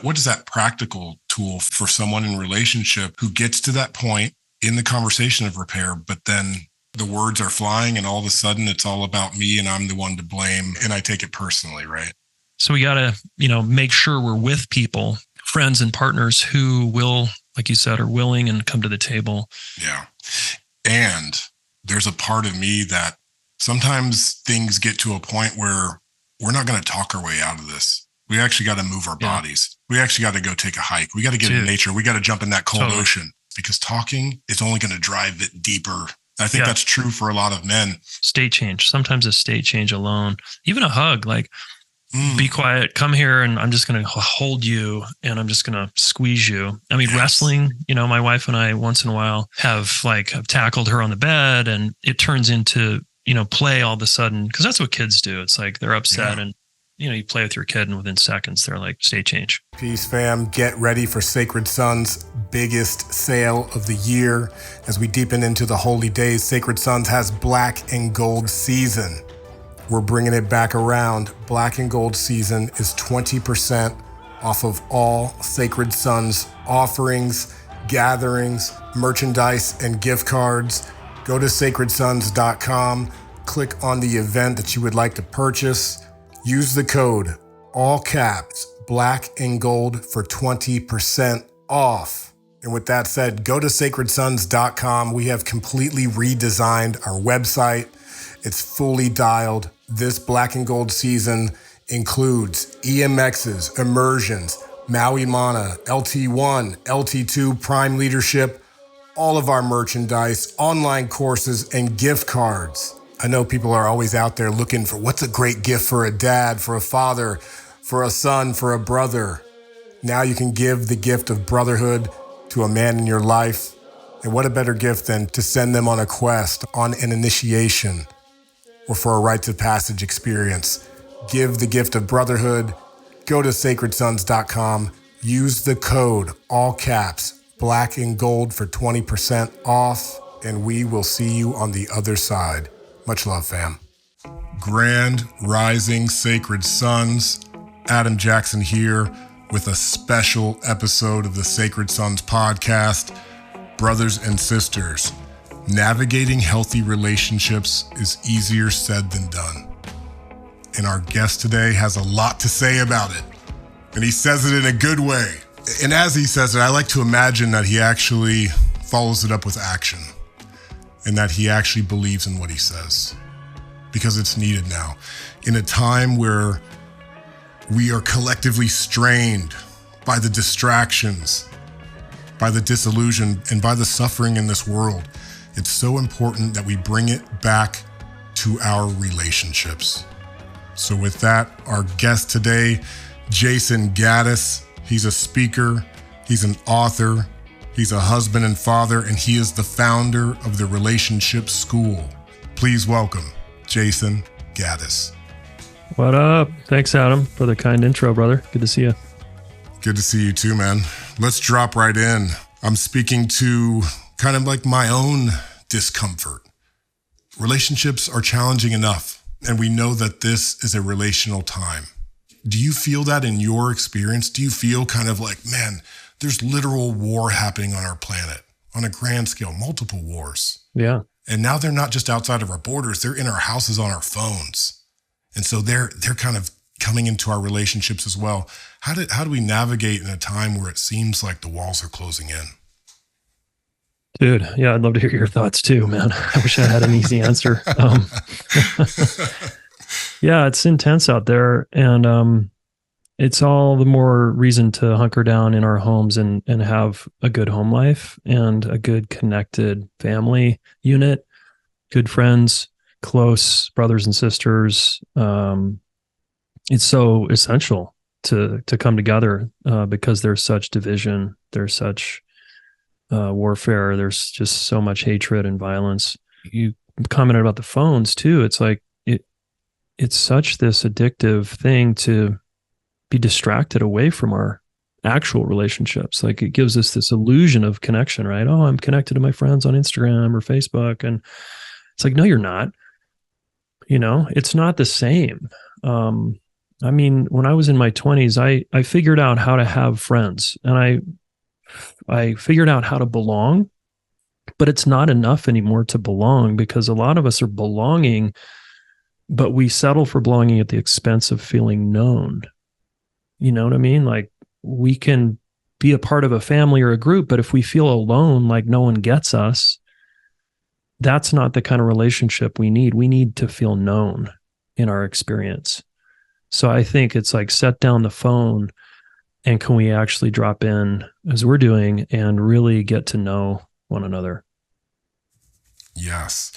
What is that practical tool for someone in relationship who gets to that point in the conversation of repair, but then the words are flying and all of a sudden it's all about me and I'm the one to blame and I take it personally, right? So we got to, make sure we're with people, friends and partners who will, like you said, are willing and come to the table. Yeah. And there's a part of me that sometimes things get to a point where we're not going to talk our way out of this. We actually got to move our bodies. We actually got to go take a hike. We got to get in nature. We got to jump in that cold ocean, because talking is only going to drive it deeper. I think that's true for a lot of men. State change. Sometimes a state change alone, even a hug, like be quiet, come here. And I'm just going to hold you and I'm just going to squeeze you. I mean, wrestling, my wife and I once in a while have tackled her on the bed and it turns into, play all of a sudden. Cause that's what kids do. It's like they're upset and you play with your kid and within seconds, they're like, state change. Peace, fam. Get ready for Sacred Sons' biggest sale of the year. As we deepen into the holy days, Sacred Sons has Black and Gold Season. We're bringing it back around. Black and Gold Season is 20% off of all Sacred Sons offerings, gatherings, merchandise, and gift cards. Go to sacredsons.com, click on the event that you would like to purchase. Use the code, all caps, Black and Gold for 20% off. And with that said, go to sacredsons.com. We have completely redesigned our website. It's fully dialed. This Black and Gold season includes EMXs, immersions, Maui Mana, LT1, LT2, Prime Leadership, all of our merchandise, online courses, and gift cards. I know people are always out there looking for what's a great gift for a dad, for a father, for a son, for a brother. Now you can give the gift of brotherhood to a man in your life. And what a better gift than to send them on a quest, on an initiation, or for a rites of passage experience. Give the gift of brotherhood. Go to sacredsons.com. Use the code, all caps, Black and Gold for 20% off. And we will see you on the other side. Much love, fam. Grand Rising Sacred Sons. Adam Jackson here with a special episode of the Sacred Sons podcast. Brothers and sisters, navigating healthy relationships is easier said than done. And our guest today has a lot to say about it. And he says it in a good way. And as he says it, I like to imagine that he actually follows it up with action. And that he actually believes in what he says, because it's needed now. In a time where we are collectively strained by the distractions, by the disillusion, and by the suffering in this world, it's so important that we bring it back to our relationships. So with that, our guest today, Jayson Gaddis, he's a speaker, he's an author, he's a husband and father, and he is the founder of the Relationship School. Please welcome Jayson Gaddis. What up? Thanks, Adam, for the kind intro, brother. Good to see you. Good to see you too, man. Let's drop right in. I'm speaking to kind of like my own discomfort. Relationships are challenging enough, and we know that this is a relational time. Do you feel that in your experience? Do you feel kind of like, man, there's literal war happening on our planet on a grand scale, multiple wars. Yeah. And now they're not just outside of our borders, they're in our houses, on our phones. And so they're kind of coming into our relationships as well. How do we navigate in a time where it seems like the walls are closing in? Dude, yeah, I'd love to hear your thoughts too, man. I wish I had an easy answer. Yeah, it's intense out there. And it's all the more reason to hunker down in our homes and have a good home life and a good connected family unit, good friends, close brothers and sisters. It's so essential to come together because there's such division, there's such warfare, there's just so much hatred and violence. You commented about the phones too. It's like it's such this addictive thing to be distracted away from our actual relationships. Like it gives us this illusion of connection, right? Oh, I'm connected to my friends on Instagram or Facebook. And it's like, no, you're not. It's not the same. I mean, when I was in my 20s, I figured out how to have friends, and I figured out how to belong, but it's not enough anymore to belong, because a lot of us are belonging, but we settle for belonging at the expense of feeling known. You know what I mean? Like, we can be a part of a family or a group, but if we feel alone, like no one gets us, that's not the kind of relationship we need. We need to feel known in our experience. So I think it's like, set down the phone, and can we actually drop in, as we're doing, and really get to know one another? Yes.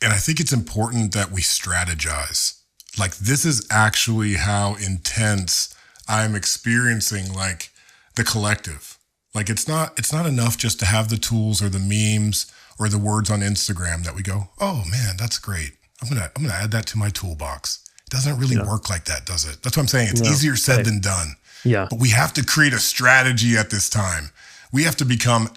And I think it's important that we strategize. Like, this is actually how intense I'm experiencing, like, the collective. Like, it's not enough just to have the tools or the memes or the words on Instagram that we go, oh man, that's great. I'm gonna add that to my toolbox. It doesn't really work like that, does it? That's what I'm saying. It's easier said than done. Yeah. But we have to create a strategy at this time. We have to become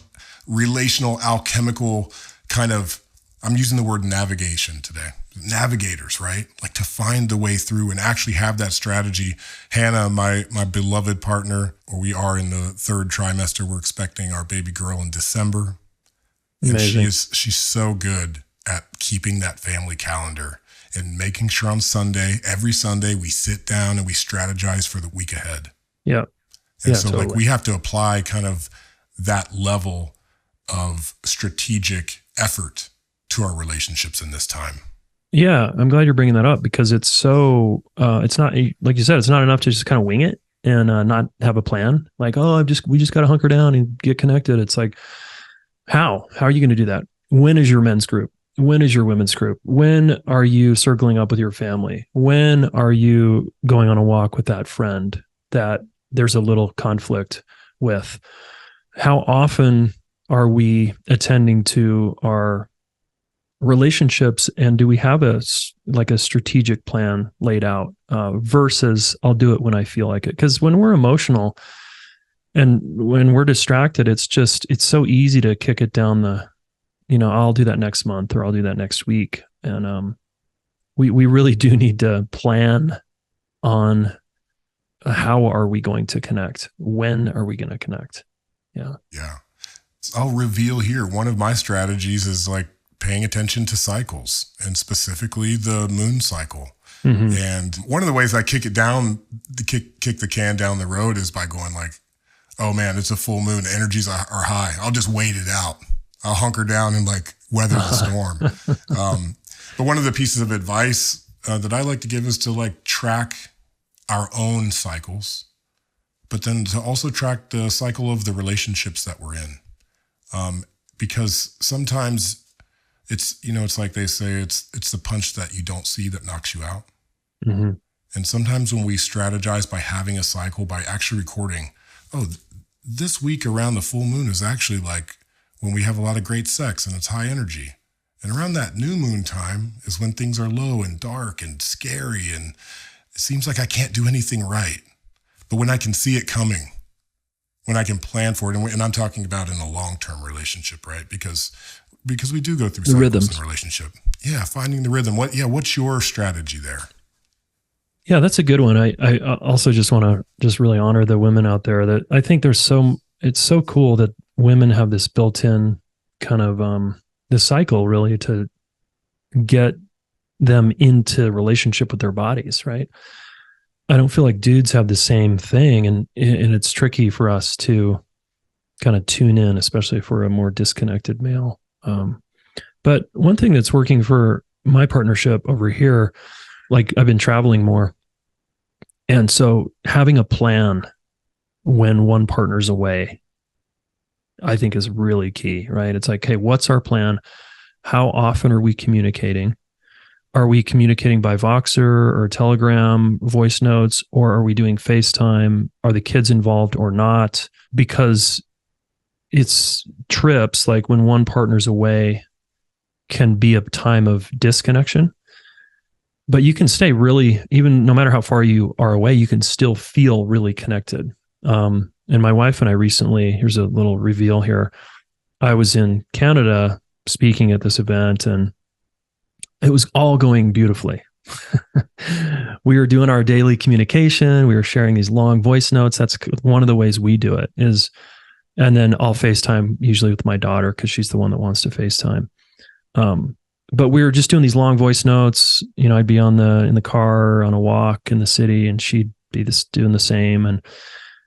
relational, alchemical kind of, I'm using the word navigation today. Navigators, right? Like, to find the way through and actually have that strategy. Hannah, my beloved partner, or we are in the third trimester. We're expecting our baby girl in December. Amazing. And she's so good at keeping that family calendar and making sure on every Sunday, we sit down and we strategize for the week ahead. Yeah. And so totally. like, we have to apply kind of that level of strategic effort to our relationships in this time. Yeah. I'm glad you're bringing that up, because it's so, it's not, like you said, it's not enough to just kind of wing it and not have a plan. Like, oh, we just got to hunker down and get connected. It's like, how are you going to do that? When is your men's group? When is your women's group? When are you circling up with your family? When are you going on a walk with that friend that there's a little conflict with? How often are we attending to our relationships, and do we have a strategic plan laid out versus I'll do it when I feel like it? Because when we're emotional and when we're distracted, it's so easy to kick it down I'll do that next month, or I'll do that next week. And we really do need to plan on how are we going to connect? When are we going to connect? Yeah. Yeah. So I'll reveal here. One of my strategies is like paying attention to cycles, and specifically the moon cycle. Mm-hmm. And one of the ways I kick the can down the road is by going like, oh man, it's a full moon. The energies are high. I'll just wait it out. I'll hunker down and like weather the storm. But one of the pieces of advice that I like to give is to like track our own cycles, but then to also track the cycle of the relationships that we're in. Because sometimes it's like they say, it's the punch that you don't see that knocks you out. Mm-hmm. And sometimes when we strategize by having a cycle, by actually recording, this week around the full moon is actually like when we have a lot of great sex and it's high energy. And around that new moon time is when things are low and dark and scary, and it seems like I can't do anything right. But when I can see it coming, when I can plan for it, and I'm talking about in a long-term relationship, right? Because we do go through cycles rhythms in a relationship. Yeah, finding the rhythm. What's your strategy there? Yeah, that's a good one. I also just want to just really honor the women out there. That I think it's so cool that women have this built-in kind of this cycle really to get them into relationship with their bodies, right? I don't feel like dudes have the same thing, and it's tricky for us to kind of tune in, especially for a more disconnected male. But one thing that's working for my partnership over here, like I've been traveling more, and so having a plan when one partner's away, I think is really key, right? It's like, hey, what's our plan? How often are we communicating? Are we communicating by Voxer or Telegram, voice notes, or are we doing FaceTime? Are the kids involved or not? Because it's trips, like when one partner's away, can be a time of disconnection. But you can stay really, even no matter how far you are away, you can still feel really connected. And my wife and I recently, here's a little reveal here. I was in Canada speaking at this event, and it was all going beautifully. we were doing our daily communication. We were sharing these long voice notes. That's one of the ways we do it is, and then I'll FaceTime usually with my daughter because she's the one that wants to FaceTime. But we were just doing these long voice notes. You know, I'd be in the car on a walk in the city, and she'd be doing the same. And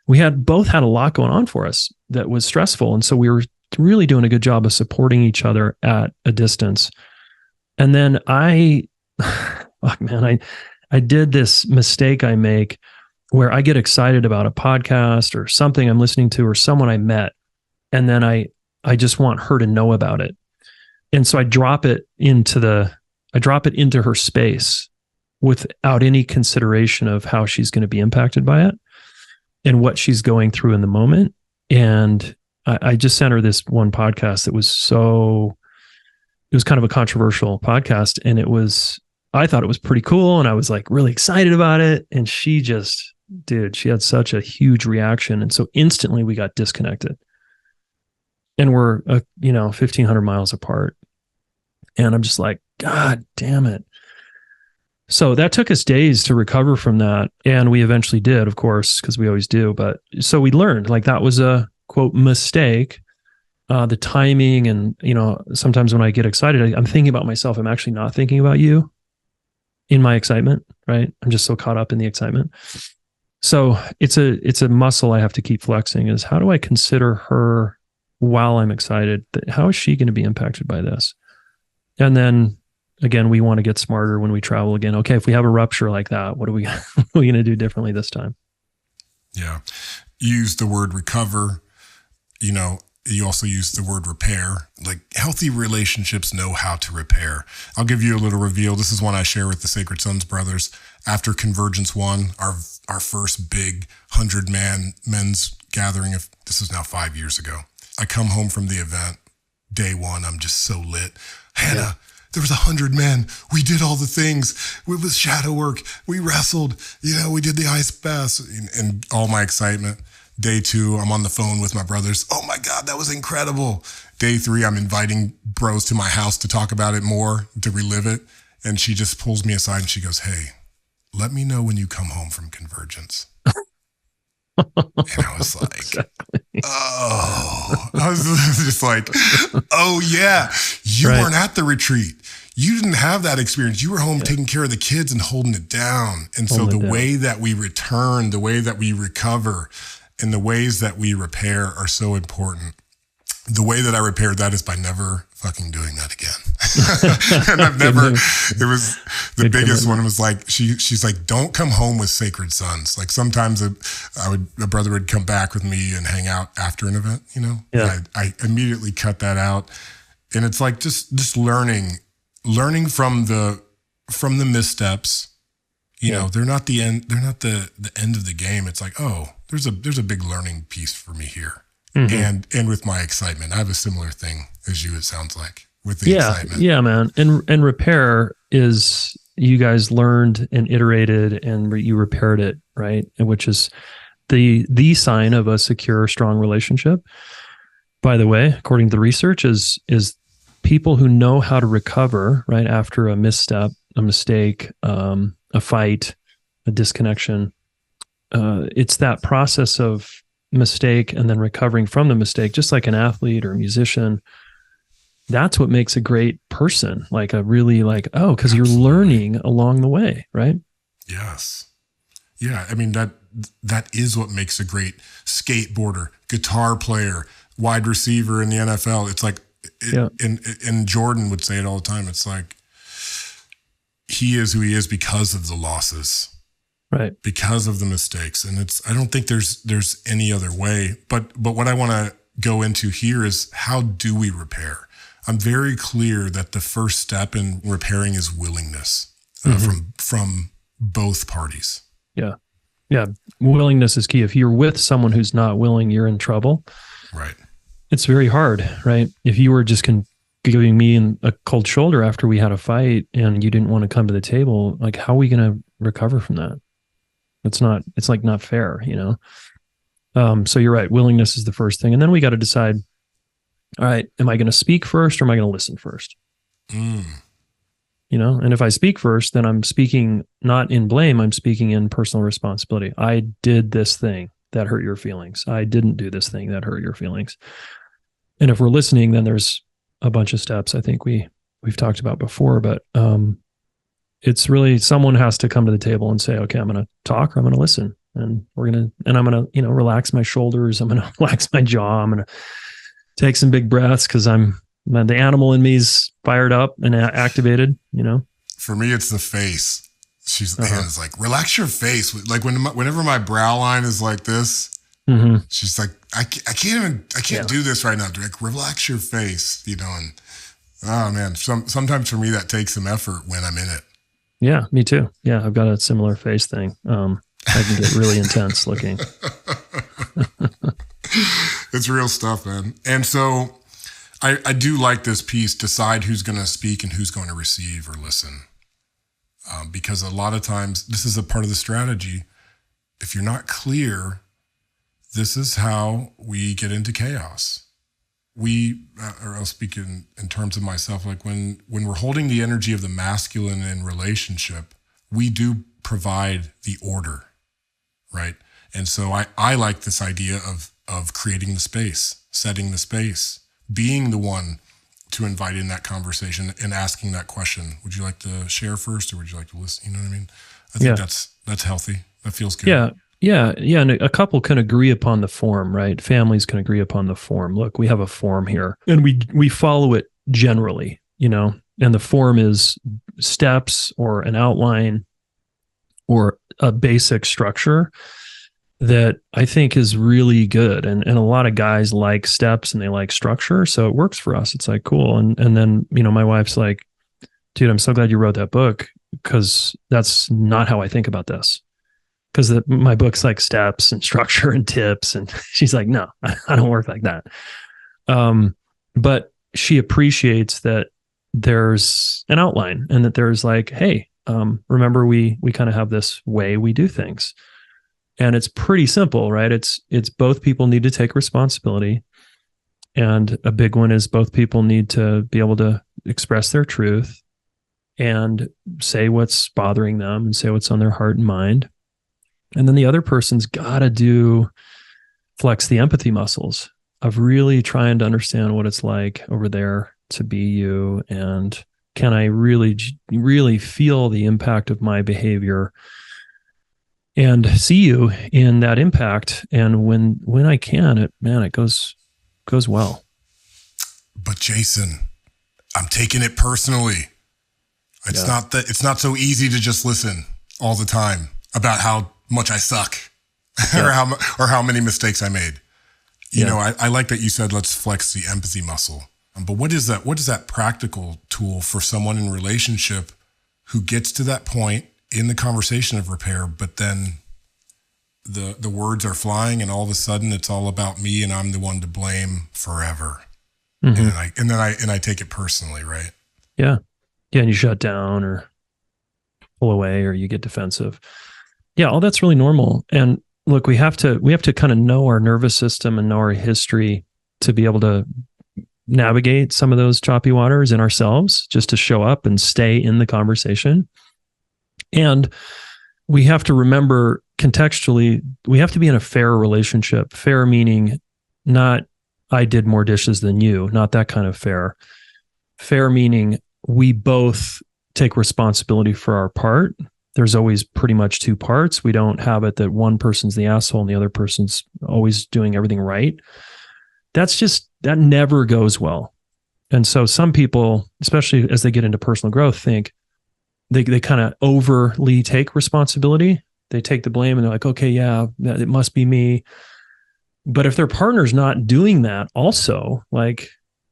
we both had a lot going on for us that was stressful, and so we were really doing a good job of supporting each other at a distance. And then I did this mistake I make where I get excited about a podcast or something I'm listening to or someone I met, and then I just want her to know about it. And so I drop it into her space without any consideration of how she's going to be impacted by it and what she's going through in the moment. And I just sent her this one podcast that was kind of a controversial podcast. And I thought it was pretty cool. And I was like really excited about it. And she had such a huge reaction. And so instantly we got disconnected. And we're 1,500 miles apart. And I'm just like, God damn it. So that took us days to recover from that. And we eventually did, of course, because we always do. But so we learned like that was a quote mistake. The timing, and sometimes when I get excited, I'm thinking about myself. I'm actually not thinking about you in my excitement, right? I'm just so caught up in the excitement. So it's a muscle I have to keep flexing is how do I consider her while I'm excited? How is she going to be impacted by this? And then again, we want to get smarter when we travel again. Okay, if we have a rupture like that, what are we going to do differently this time? Yeah. You use the word recover. You also use the word repair. Like healthy relationships know how to repair. I'll give you a little reveal. This is one I share with the Sacred Sons brothers. After Convergence 1, our first big 100-man men's gathering, this is now 5 years ago. I come home from the event, day one, I'm just so lit. Hannah, there was 100 men. We did all the things. It was shadow work. We wrestled. We did the ice baths and all my excitement. Day 2, I'm on the phone with my brothers. Oh my God, that was incredible. Day 3, I'm inviting bros to my house to talk about it more, to relive it. And she just pulls me aside and she goes, hey, let me know when you come home from Convergence. And I was like, exactly. I was just like, oh yeah, you weren't at the retreat. You didn't have that experience. You were home taking care of the kids and holding it down. And so the way that we return, the way that we recover, and the ways that we repair are so important. The way that I repaired that is by never fucking doing that again. And I've never, it was the biggest one was like, she's like, don't come home with Sacred Sons. Like sometimes a brother would come back with me and hang out after an event, Yeah. I immediately cut that out. And it's like, just learning from the missteps, they're not the end. They're not the end of the game. It's like, oh, there's a big learning piece for me here. Mm-hmm. And with my excitement, I have a similar thing as you, it sounds like, with the excitement. Yeah, man. And repair is you guys learned and iterated and you repaired it, right? Which is the sign of a secure, strong relationship. By the way, according to the research, is people who know how to recover, right, after a misstep, a mistake, a fight, a disconnection. It's that process of mistake and then recovering from the mistake, just like an athlete or a musician. That's what makes a great person, like a really because you're learning along the way, right? Yes. Yeah. I mean, that is what makes a great skateboarder, guitar player, wide receiver in the NFL. It's like, and Jordan would say it all the time. It's like, he is who he is because of the losses. Right. Because of the mistakes. And I don't think there's any other way. But what I want to go into here is how do we repair? I'm very clear that the first step in repairing is willingness from both parties. Yeah. Yeah. Willingness is key. If you're with someone who's not willing, you're in trouble. Right. It's very hard, right? If you were just giving me a cold shoulder after we had a fight and you didn't want to come to the table, like how are we going to recover from that? It's not fair, So you're right. Willingness is the first thing. And then we got to decide, all right, am I going to speak first or am I going to listen first? And if I speak first, then I'm speaking not in blame, I'm speaking in personal responsibility. I did this thing that hurt your feelings. I didn't do this thing that hurt your feelings. And if we're listening, then there's a bunch of steps I think we've talked about before, but it's really someone has to come to the table and say, okay, I'm going to talk, or I'm going to listen, and I'm going to, relax my shoulders. I'm going to relax my jaw. I'm going to take some big breaths because the animal in me is fired up and activated, For me, it's the face. Anna's like, relax your face. Like whenever my brow line is like this, she's like, I can't do this right now. Like, relax your face, and oh man, sometimes for me that takes some effort when I'm in it. Yeah, me too. Yeah, I've got a similar face thing. I can get really intense looking. It's real stuff, man. And so I do like this piece, decide who's going to speak and who's going to receive or listen. Because a lot of times, this is a part of the strategy. If you're not clear, this is how we get into chaos. Or I'll speak in terms of myself, like when we're holding the energy of the masculine in relationship, we do provide the order, right? And so I like this idea of creating the space, setting the space, being the one to invite in that conversation and asking that question. Would you like to share first, or would you like to listen? You know what I mean? I think that's healthy. That feels good. Yeah. And a couple can agree upon the form, right? Families can agree upon the form. Look, we have a form here, and we follow it generally, and the form is steps or an outline or a basic structure that I think is really good. And a lot of guys like steps and they like structure. So it works for us. It's like, cool. And then, my wife's like, dude, I'm so glad you wrote that book, because that's not how I think about this. Because my book's like steps and structure and tips. And she's like, no, I don't work like that. But she appreciates that there's an outline, and that there's like, hey, remember we kind of have this way we do things. And it's pretty simple, right? It's both people need to take responsibility. And a big one is both people need to be able to express their truth and say what's bothering them and say what's on their heart and mind. And then the other person's got to flex the empathy muscles of really trying to understand what it's like over there to be you. And can I really, really feel the impact of my behavior and see you in that impact? And when I can, it goes well. But Jayson, I'm taking it personally. It's not so easy to just listen all the time about how much I suck or how many mistakes I made. I like that you said, let's flex the empathy muscle. But what is that? What is that practical tool for someone in relationship who gets to that point in the conversation of repair, but then the words are flying, and all of a sudden it's all about me and I'm the one to blame forever. Mm-hmm. And I take it personally, right? Yeah. Yeah. And you shut down or pull away, or you get defensive. Yeah. All that's really normal. And look, we have to kind of know our nervous system and know our history to be able to navigate some of those choppy waters in ourselves, just to show up and stay in the conversation. And we have to remember contextually, we have to be in a fair relationship. Fair meaning not I did more dishes than you, not that kind of fair. Fair meaning we both take responsibility for our part. There's always pretty much two parts. We don't have it that one person's the asshole and the other person's always doing everything right. That never goes well. And so some people, especially as they get into personal growth, think they kind of overly take responsibility. They take the blame and they're like, okay, yeah, it must be me. But if their partner's not doing that also, like,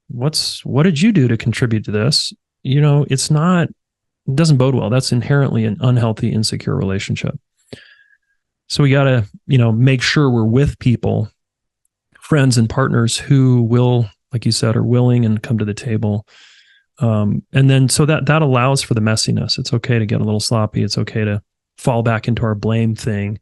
what did you do to contribute to this? It doesn't bode well. That's inherently an unhealthy, insecure relationship. So we got to, make sure we're with people, friends and partners who will, like you said, are willing and come to the table. And then so that allows for the messiness. It's okay to get a little sloppy. It's okay to fall back into our blame thing.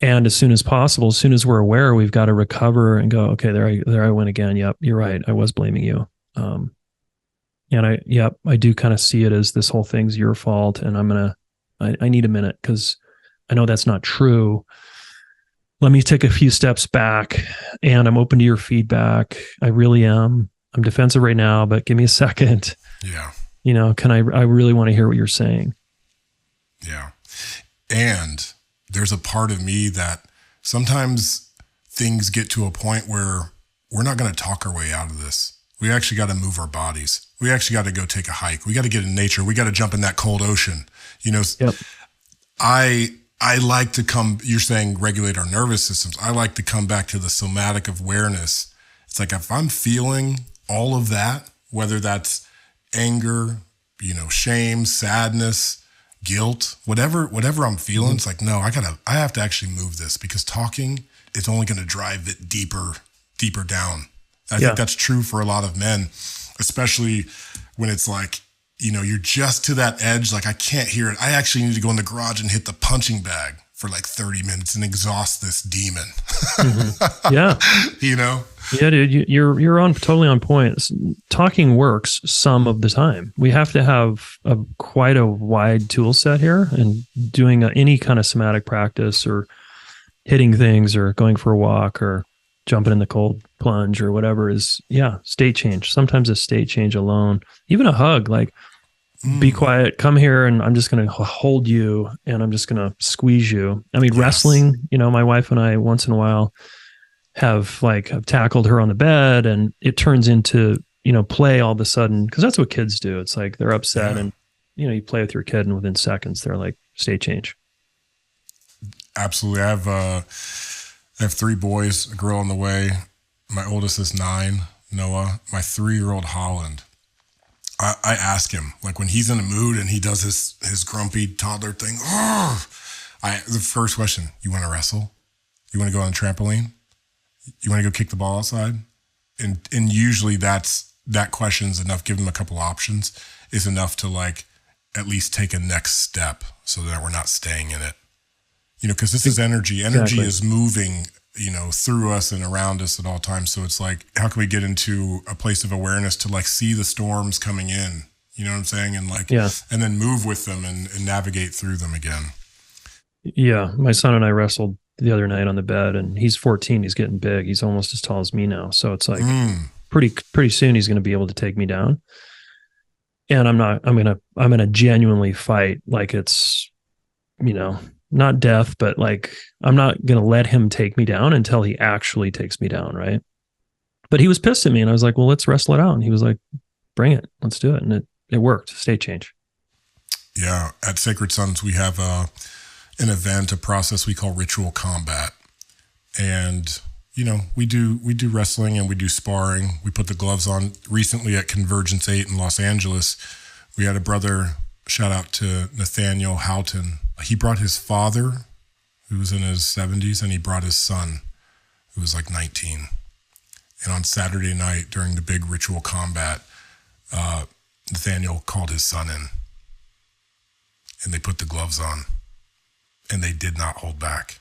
And as soon as possible, as soon as we're aware, we've got to recover and go, okay, there I went again. Yep, you're right. I was blaming you. And I do kind of see it as this whole thing's your fault. And I need a minute because I know that's not true. Let me take a few steps back, and I'm open to your feedback. I really am. I'm defensive right now, but give me a second. Yeah. I really want to hear what you're saying. Yeah. And there's a part of me that sometimes things get to a point where we're not going to talk our way out of this. We actually got to move our bodies. We actually got to go take a hike. We got to get in nature. We got to jump in that cold ocean. Yep. I like to you're saying regulate our nervous systems. I like to come back to the somatic awareness. It's like if I'm feeling all of that, whether that's anger, shame, sadness, guilt, whatever I'm feeling, it's like, no, I have to actually move this, because talking is only going to drive it deeper down. I think that's true for a lot of men, especially when it's like, you're just to that edge. Like, I can't hear it. I actually need to go in the garage and hit the punching bag for like 30 minutes and exhaust this demon. Mm-hmm. Yeah. Yeah, dude, you're totally on point. Talking works some of the time. We have to have quite a wide tool set here, and doing any kind of somatic practice, or hitting things, or going for a walk, or jumping in the cold plunge, or whatever is, state change. Sometimes a state change alone, even a hug, like, be quiet, come here, and I'm just going to hold you, and I'm just going to squeeze you. I mean, wrestling, my wife and I once in a while have I've tackled her on the bed, and it turns into, play all of a sudden, because that's what kids do. It's like they're upset, and, you play with your kid, and within seconds, they're like, state change. Absolutely. I have 3 boys, a girl on the way. My oldest is 9, Noah. My 3-year-old Holland. I ask him, like, when he's in a mood and he does his grumpy toddler thing, the first question, you want to wrestle? You want to go on a trampoline? You want to go kick the ball outside? And usually that question's enough. Give him a couple options is enough to, like, at least take a next step so that we're not staying in it. Because this is energy. Energy is moving, through us and around us at all times. So it's like, how can we get into a place of awareness to, like, see the storms coming in? You know what I'm saying? And and then move with them and navigate through them again. Yeah. My son and I wrestled the other night on the bed, and he's 14. He's getting big. He's almost as tall as me now. So it's like pretty soon he's going to be able to take me down. And I'm going to genuinely fight. Like, it's, not death, but like, I'm not going to let him take me down until he actually takes me down. Right. But he was pissed at me, and I was like, well, let's wrestle it out. And he was like, bring it, let's do it. And it worked. State change. Yeah. At Sacred Sons, we have an event, a process we call ritual combat. And, we do wrestling, and we do sparring. We put the gloves on. Recently at Convergence 8 in Los Angeles, we had a brother, shout out to Nathaniel Houghton. He brought his father, who was in his 70s, and he brought his son, who was like 19. And on Saturday night during the big ritual combat, Nathaniel called his son in, and they put the gloves on, and they did not hold back.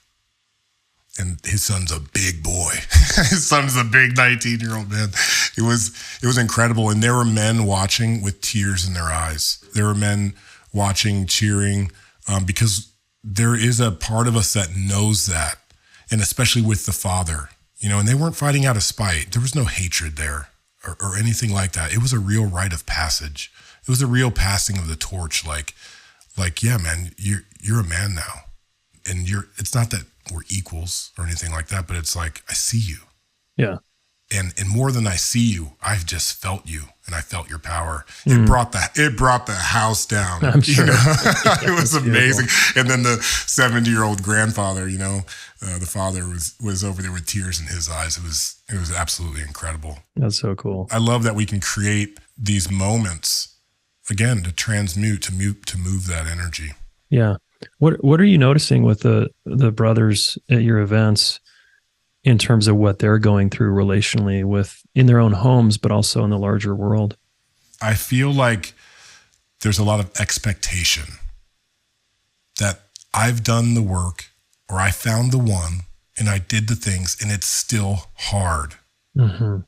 And his son's a big boy. His son's a big 19-year-old man. It was incredible. And there were men watching with tears in their eyes. There were men watching, cheering, because there is a part of us that knows that. And especially with the father, and they weren't fighting out of spite. There was no hatred there or anything like that. It was a real rite of passage. It was a real passing of the torch. Like, yeah, man, you're a man now. And it's not that we're equals or anything like that, but it's like, I see you. Yeah. And more than I see you, I've just felt you, and I felt your power. It brought the house down. I'm sure. It was amazing. Beautiful. And then the 70-year-old grandfather, the father was over there with tears in his eyes. It was absolutely incredible. That's so cool. I love that we can create these moments again to transmute, to move that energy. Yeah. What are you noticing with the brothers at your events in terms of what they're going through relationally in their own homes, but also in the larger world? I feel like there's a lot of expectation that I've done the work, or I found the one, and I did the things, and it's still hard. Mm-hmm.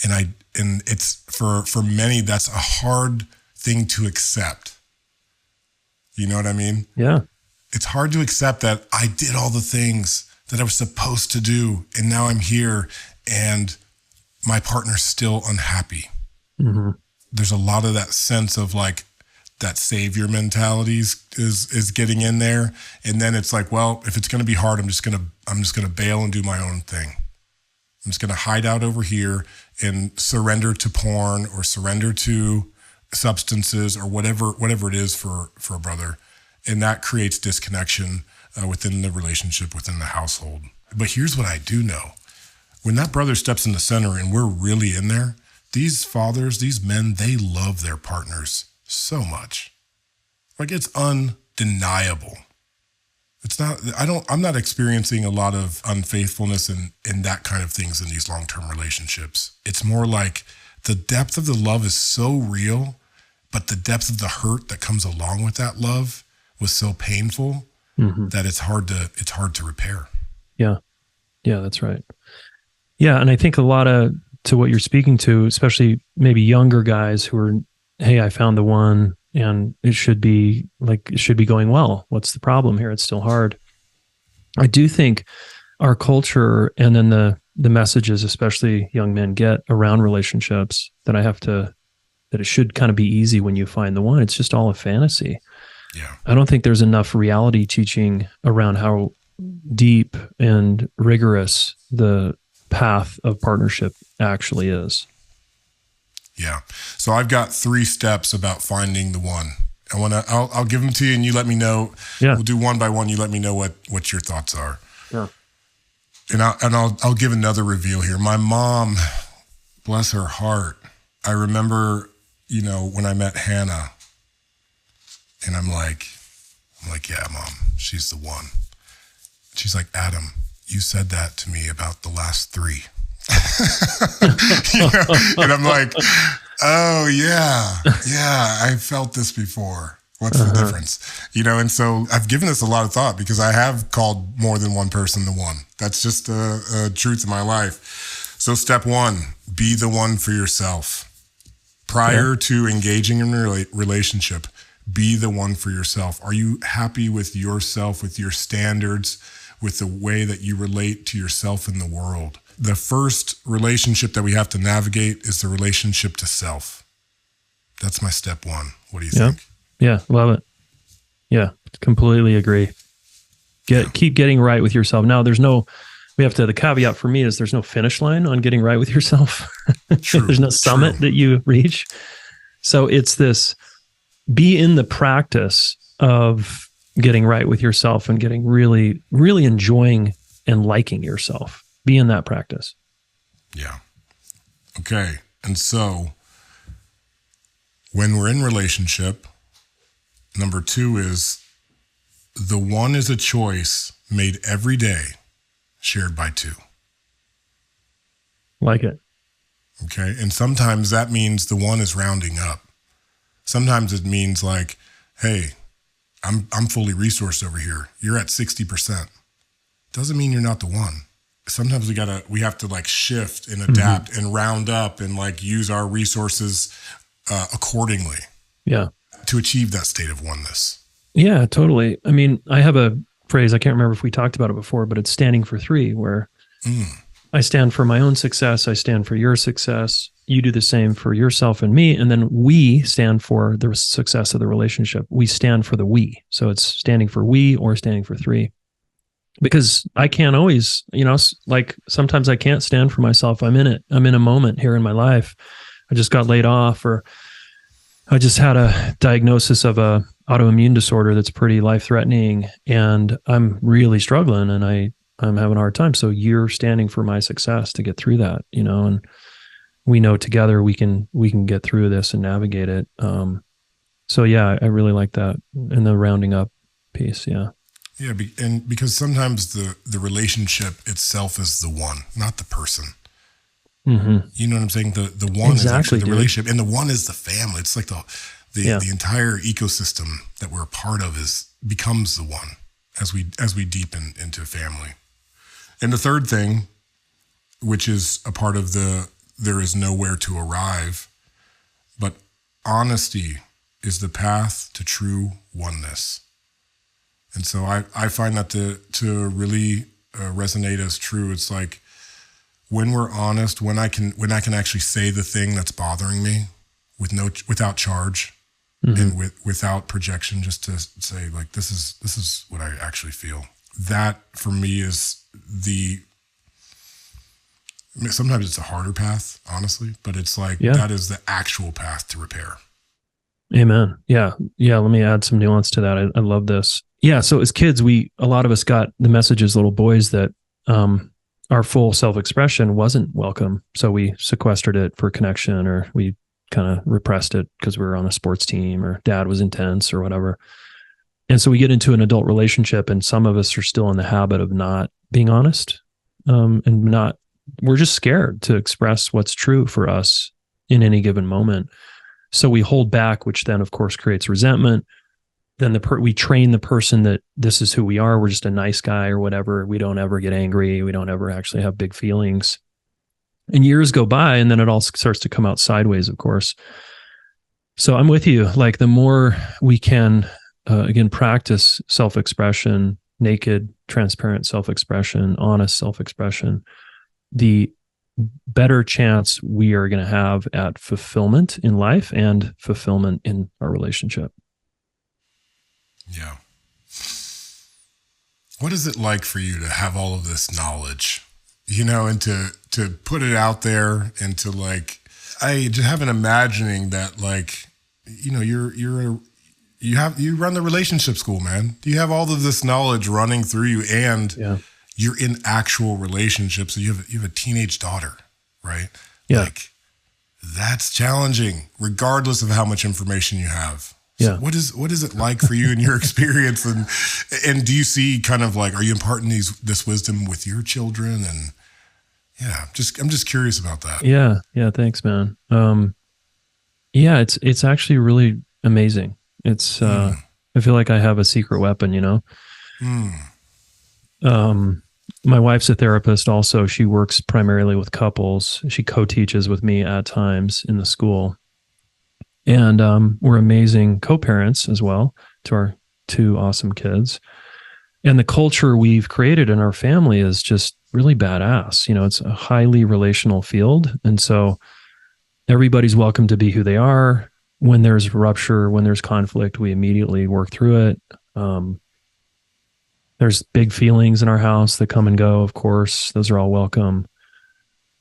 And it's for many, that's a hard thing to accept. You know what I mean? Yeah. It's hard to accept that I did all the things that I was supposed to do, and now I'm here and my partner's still unhappy. Mm-hmm. There's a lot of that sense of like that savior mentality is getting in there. And then it's like, well, if it's going to be hard, I'm just going to bail and do my own thing. I'm just going to hide out over here and surrender to porn or surrender to substances or whatever it is for a brother. And that creates disconnection within the relationship, within the household. But here's what I do know. When that brother steps in the center and we're really in there, these fathers, these men, they love their partners so much. Like, it's undeniable. It's not, I'm not experiencing a lot of unfaithfulness and that kind of things in these long-term relationships. It's more like the depth of the love is so real, but the depth of the hurt that comes along with that love was so painful that it's hard to repair. Yeah. Yeah, that's right. Yeah. And I think a lot to what you're speaking to, especially maybe younger guys who are, hey, I found the one and it should be going well. What's the problem here? It's still hard. I do think our culture and then the messages, especially young men get around relationships that it should kind of be easy when you find the one. It's just all a fantasy. Yeah. I don't think there's enough reality teaching around how deep and rigorous the path of partnership actually is. Yeah. So I've got 3 steps about finding the one. I'll give them to you and you let me know. Yeah. We'll do one by one. You let me know what your thoughts are. Yeah. And I'll give another reveal here. My mom, bless her heart. I remember, when I met Hannah and I'm like, yeah, Mom, she's the one. She's like, Adam, you said that to me about the last 3. And I'm like, oh yeah, I felt this before. What's the difference? And so I've given this a lot of thought because I have called more than one person the one. That's just a truth in my life. So step 1, be the one for yourself. Prior to engaging in a relationship, be the one for yourself. Are you happy with yourself, with your standards, with the way that you relate to yourself in the world? The first relationship that we have to navigate is the relationship to self. That's my step 1. What do you think? Yeah, love it. Yeah, completely agree. Keep getting right with yourself. Now, the caveat for me is there's no finish line on getting right with yourself. There's no summit that you reach. So it's this, be in the practice of getting right with yourself and getting really, really enjoying and liking yourself. Be in that practice. Yeah. Okay. And so when we're in relationship, number 2 is the one is a choice made every day, shared by 2. Like it. Okay. And sometimes that means the one is rounding up. Sometimes it means like, hey, I'm fully resourced over here. You're at 60%. Doesn't mean you're not the one. Sometimes we have to like shift and adapt and round up and like use our resources accordingly. Yeah. To achieve that state of oneness. Yeah, totally. I mean, I have a phrase, I can't remember if we talked about it before, but it's standing for 3, where I stand for my own success. I stand for your success. You do the same for yourself and me. And then we stand for the success of the relationship. We stand for the we. So it's standing for we or standing for 3. Because I can't always, like sometimes I can't stand for myself. I'm in it. I'm in a moment here in my life. I just got laid off, or I just had a diagnosis of a autoimmune disorder that's pretty life-threatening, and I'm really struggling and I'm having a hard time. So you're standing for my success to get through that, and we know together we can get through this and navigate it. So yeah, I really like that. And the rounding up piece. Yeah. Yeah, and because sometimes the relationship itself is the one, not the person. Mm-hmm. You know what I'm saying? The one is actually the relationship, and the one is the family. It's like the entire ecosystem that we're a part of becomes the one as we deepen into family. And the third thing, which is a part of the there is nowhere to arrive, but honesty is the path to true oneness. And so I find that to really resonate as true. It's like when we're honest, when I can actually say the thing that's bothering me without charge, and without projection, just to say like, this is what I actually feel. That for me is sometimes it's a harder path, honestly, but it's like, that is the actual path to repair. Amen. Yeah. Let me add some nuance to that. I love this. Yeah. So as kids, a lot of us got the message as little boys that our full self-expression wasn't welcome. So we sequestered it for connection, or we kind of repressed it because we were on a sports team, or dad was intense or whatever. And so we get into an adult relationship, and some of us are still in the habit of not being honest, we're just scared to express what's true for us in any given moment. So we hold back, which then of course creates resentment. Then we train the person that this is who we are. We're just a nice guy or whatever. We don't ever get angry. We don't ever actually have big feelings. And years go by, and then it all starts to come out sideways, of course. So I'm with you. Like, the more we can, again, practice self-expression, naked, transparent self-expression, honest self-expression, the better chance we are going to have at fulfillment in life and fulfillment in our relationship. Yeah. What is it like for you to have all of this knowledge, and to put it out there, and to like, I just have an imagining that like, you run the relationship school, man. You have all of this knowledge running through you, and you're in actual relationships. So you have a teenage daughter, right? Yeah. Like, that's challenging, regardless of how much information you have. So Yeah. what is it like for you in your experience, and do you see kind of like, are you imparting this wisdom with your children? And I'm just curious about that. Yeah. Thanks, man. It's actually really amazing. It's I feel like I have a secret weapon, My wife's a therapist also. She works primarily with couples. She co-teaches with me at times in the school. And we're amazing co-parents as well to our two awesome kids. And the culture we've created in our family is just really badass. It's a highly relational field. And so everybody's welcome to be who they are. When there's rupture, when there's conflict, we immediately work through it. There's big feelings in our house that come and go, of course. Those are all welcome.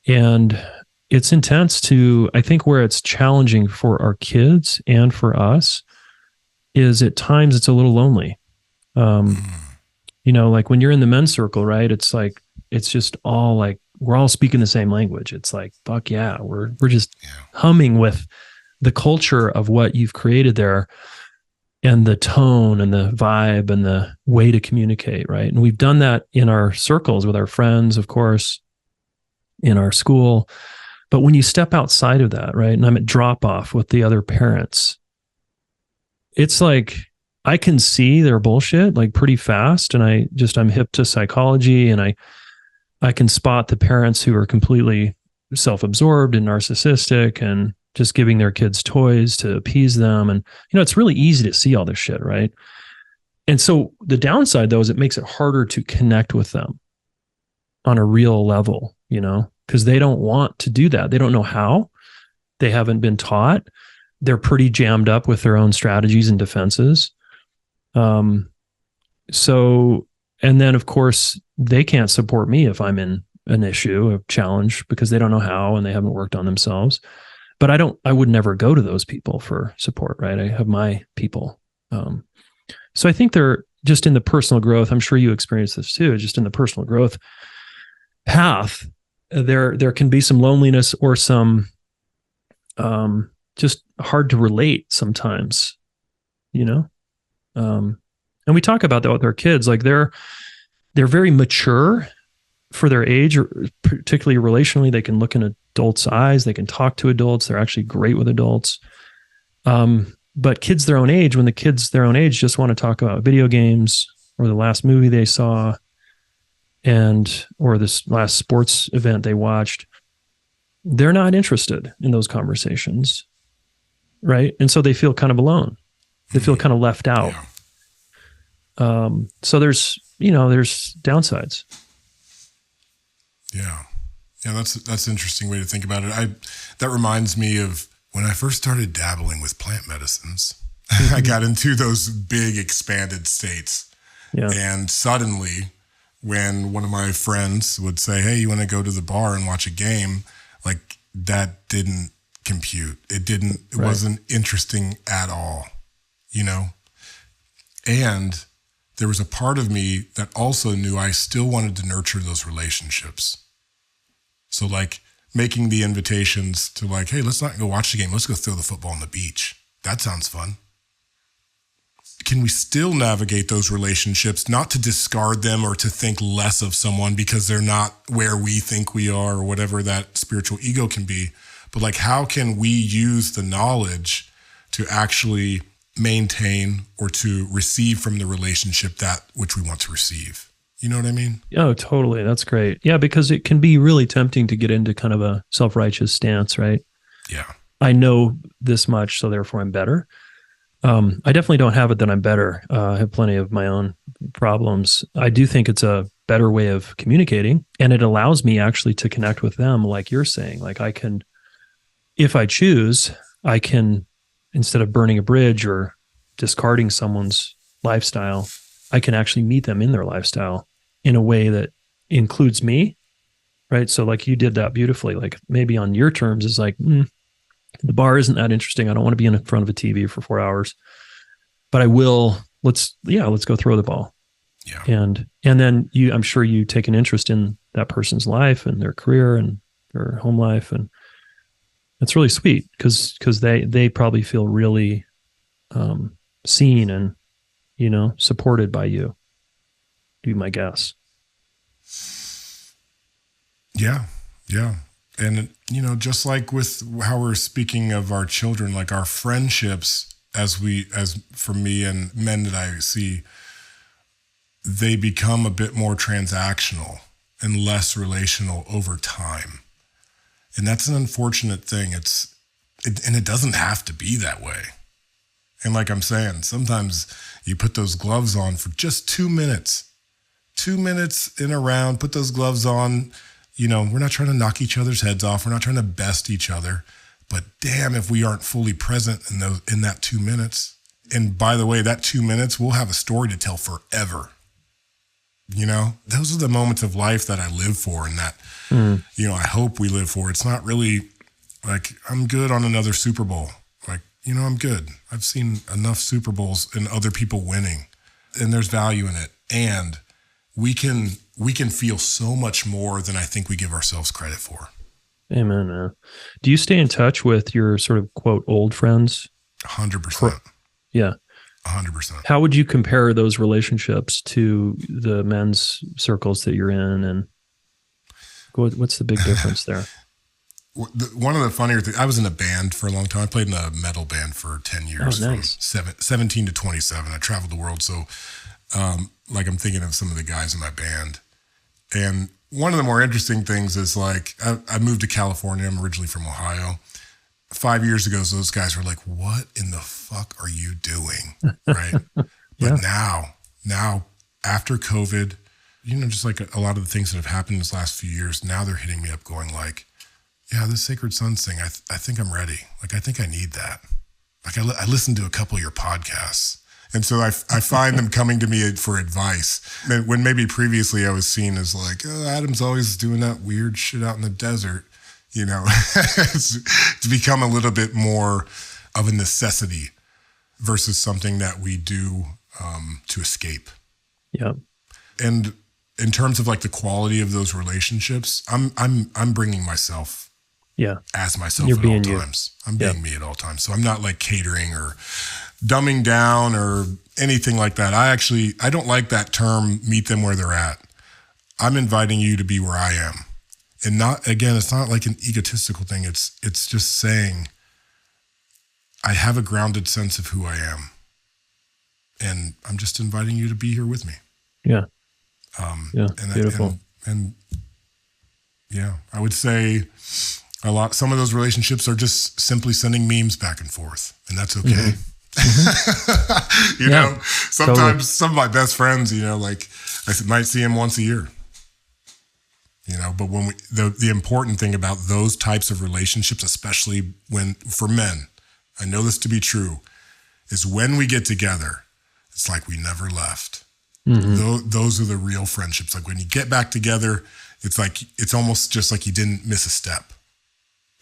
And it's intense I think where it's challenging for our kids and for us is at times it's a little lonely. Like when you're in the men's circle, right? It's like, it's just all like, we're all speaking the same language. It's like, fuck yeah, we're just humming with the culture of what you've created there, and the tone and the vibe and the way to communicate, right? And we've done that in our circles with our friends, of course, in our school. But when you step outside of that, right, and I'm at drop off with the other parents, it's like I can see their bullshit like pretty fast, and I'm hip to psychology, and I can spot the parents who are completely self-absorbed and narcissistic and just giving their kids toys to appease them. And, it's really easy to see all this shit, right? And so the downside, though, is it makes it harder to connect with them on a real level, because they don't want to do that. They don't know how. They haven't been taught. They're pretty jammed up with their own strategies and defenses. And then, of course, they can't support me if I'm in an issue, a challenge, because they don't know how and they haven't worked on themselves. But I would never go to those people for support, right? I have my people. So I think they're just in the personal growth. I'm sure you experience this too, just in the personal growth path. There can be some loneliness or some just hard to relate sometimes, and we talk about that with our kids. Like they're very mature for their age, or particularly relationally. They can look in adults' eyes. They can talk to adults. They're actually great with adults. But kids their own age, when the kids their own age just want to talk about video games or the last movie they saw, or this last sports event they watched, they're not interested in those conversations. Right. And so they feel kind of alone. They feel kind of left out. Yeah. So there's downsides. Yeah. Yeah. That's an interesting way to think about it. That reminds me of when I first started dabbling with plant medicines. I got into those big expanded states. Yeah. And suddenly when one of my friends would say, hey, you want to go to the bar and watch a game? Like that didn't compute. It wasn't interesting at all, And there was a part of me that also knew I still wanted to nurture those relationships. So like making the invitations to like, hey, let's not go watch the game. Let's go throw the football on the beach. That sounds fun. Can we still navigate those relationships, not to discard them or to think less of someone because they're not where we think we are or whatever that spiritual ego can be? But like, how can we use the knowledge to actually maintain or to receive from the relationship that which we want to receive? You know what I mean? Oh, totally. That's great. Yeah, because it can be really tempting to get into kind of a self-righteous stance, right? Yeah. I know this much, so therefore I'm better. I definitely don't have it that I'm better. I have plenty of my own problems. I do think it's a better way of communicating, and it allows me actually to connect with them, like you're saying. Like I can, if I choose, I can, instead of burning a bridge or discarding someone's lifestyle, I can actually meet them in their lifestyle in a way that includes me, right? So like you did that beautifully. Like maybe on your terms is like, the bar isn't that interesting. I don't want to be in front of a TV for 4 hours, but I will. Let's go throw the ball. Yeah. And then I'm sure you take an interest in that person's life and their career and their home life. And it's really sweet because they probably feel really seen and, supported by you. Be my guess. Yeah. Yeah. And, just like with how we're speaking of our children, like our friendships, as for me and men that I see, they become a bit more transactional and less relational over time. And that's an unfortunate thing. And it doesn't have to be that way. And like I'm saying, sometimes you put those gloves on for just 2 minutes. 2 minutes in a round, put those gloves on. We're not trying to knock each other's heads off. We're not trying to best each other. But damn, if we aren't fully present in that 2 minutes. And by the way, that 2 minutes, we'll have a story to tell forever. Those are the moments of life that I live for and that, I hope we live for. It's not really like I'm good on another Super Bowl. Like, I'm good. I've seen enough Super Bowls and other people winning, and there's value in it. And we can feel so much more than I think we give ourselves credit for. Amen, man. Do you stay in touch with your sort of quote old friends? 100%. Yeah. 100%. How would you compare those relationships to the men's circles that you're in? And what's the big difference there? One of the funnier things, I was in a band for a long time. I played in a metal band for 10 years. Oh, nice. From 17 to 27. I traveled the world. So, like I'm thinking of some of the guys in my band. And one of the more interesting things is like, I moved to California. I'm originally from Ohio. 5 years ago, those guys were like, what in the fuck are you doing? Right. Yeah. But now after COVID, just like a lot of the things that have happened this last few years, now they're hitting me up going like, yeah, this Sacred Sons thing, I think I'm ready. Like, I think I need that. Like I listened to a couple of your podcasts. And so I find them coming to me for advice. When maybe previously I was seen as like, oh, Adam's always doing that weird shit out in the desert. It's become a little bit more of a necessity versus something that we do to escape. Yeah. And in terms of like the quality of those relationships, I'm bringing myself. Yeah. As myself You're at being all you. times. I'm being me at all times. So I'm not like catering or dumbing down or anything like that. I don't like that term, meet them where they're at. I'm inviting you to be where I am. And it's not like an egotistical thing. It's just saying, I have a grounded sense of who I am. And I'm just inviting you to be here with me. Yeah. And beautiful. And yeah, I would say Some of those relationships are just simply sending memes back and forth, and that's okay. You know, sometimes totally. Some of my best friends, you know, like I might see them once a year, you know, but when the important thing about those types of relationships, especially for men, I know this to be true, is when we get together, it's like we never left. Those are the real friendships. Like when you get back together, it's almost just like you didn't miss a step.